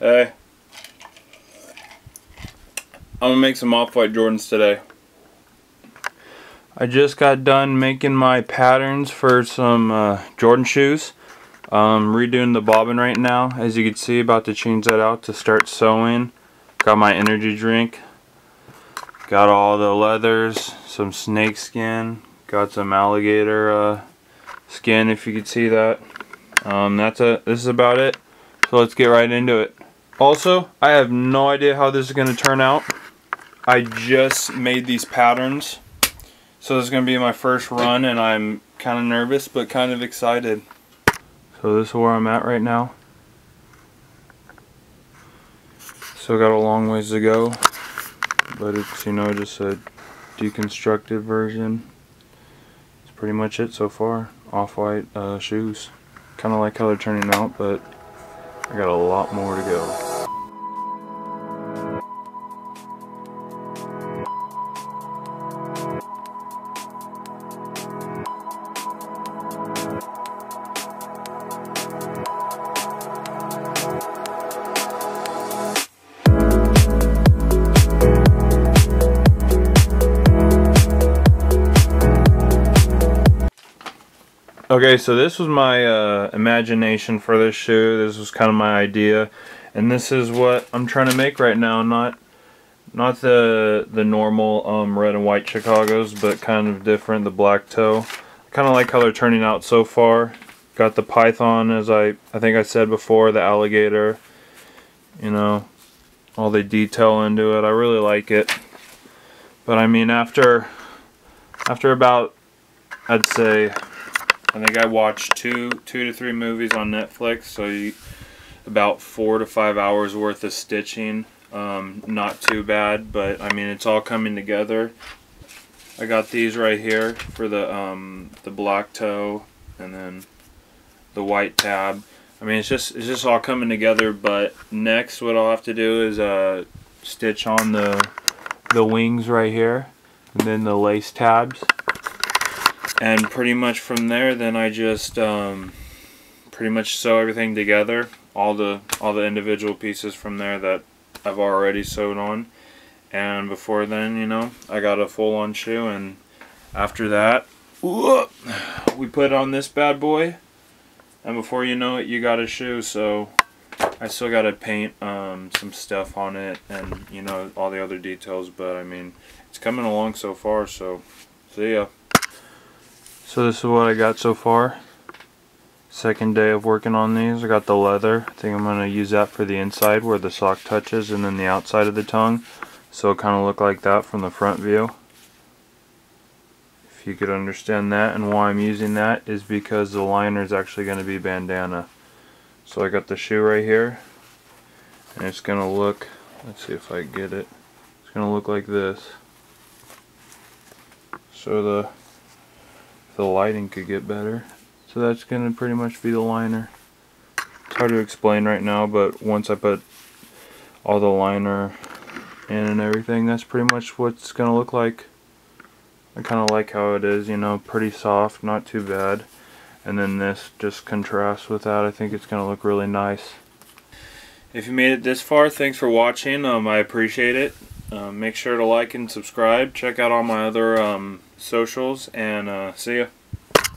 Hey, I'm gonna make some off-white Jordans today. I just got done making my patterns for some Jordan shoes. Redoing the bobbin right now. As you can see, about to change that out to start sewing. Got my energy drink. Got all the leathers, some snake skin. Got some alligator skin, if you could see that. This is about it. So let's get right into it. Also, I have no idea how this is going to turn out. I just made these patterns, so this is going to be my first run, and I'm kind of nervous but kind of excited. So this is where I'm at right now. Still got a long ways to go, but it's, you know, just a deconstructed version. It's pretty much it so far. Off-white shoes. Kind of like how they're turning out, but I got a lot more to go. Okay, so this was my imagination for this shoe. This was kind of my idea, and this is what I'm trying to make right now. Not the normal red and white Chicagos, but kind of different, the black toe. Kind of like how they're turning out so far. Got the python, as I think I said before, the alligator. You know, all the detail into it. I really like it. But I mean, after about, I'd say, I think I watched two to three movies on Netflix, so about 4 to 5 hours worth of stitching. Not too bad, but I mean, it's all coming together. I got these right here for the black toe and then the white tab. I mean, it's just all coming together. But next, what I'll have to do is stitch on the wings right here, and then the lace tabs. And pretty much from there, then I just pretty much sew everything together, all the individual pieces from there that I've already sewed on. And before then, you know, I got a full-on shoe, and after that, whoop, we put on this bad boy, and before you know it, you got a shoe. So I still got to paint some stuff on it, and you know, all the other details. But I mean, it's coming along so far. So see ya. So this is what I got so far. Second day of working on these. I got the leather. I think I'm going to use that for the inside where the sock touches, and then the outside of the tongue. So it kind of look like that from the front view. If you could understand that, and why I'm using that is because the liner is actually going to be bandana. So I got the shoe right here, and it's going to look, let's see if I get it. It's going to look like this. So the lighting could get better. So that's going to pretty much be the liner. It's hard to explain right now, but once I put all the liner in and everything, that's pretty much what it's going to look like. I kind of like how it is, you know, pretty soft, not too bad. And then this just contrasts with that. I think it's going to look really nice. If you made it this far, thanks for watching. I appreciate it. Make sure to like and subscribe. Check out all my other socials, and see ya.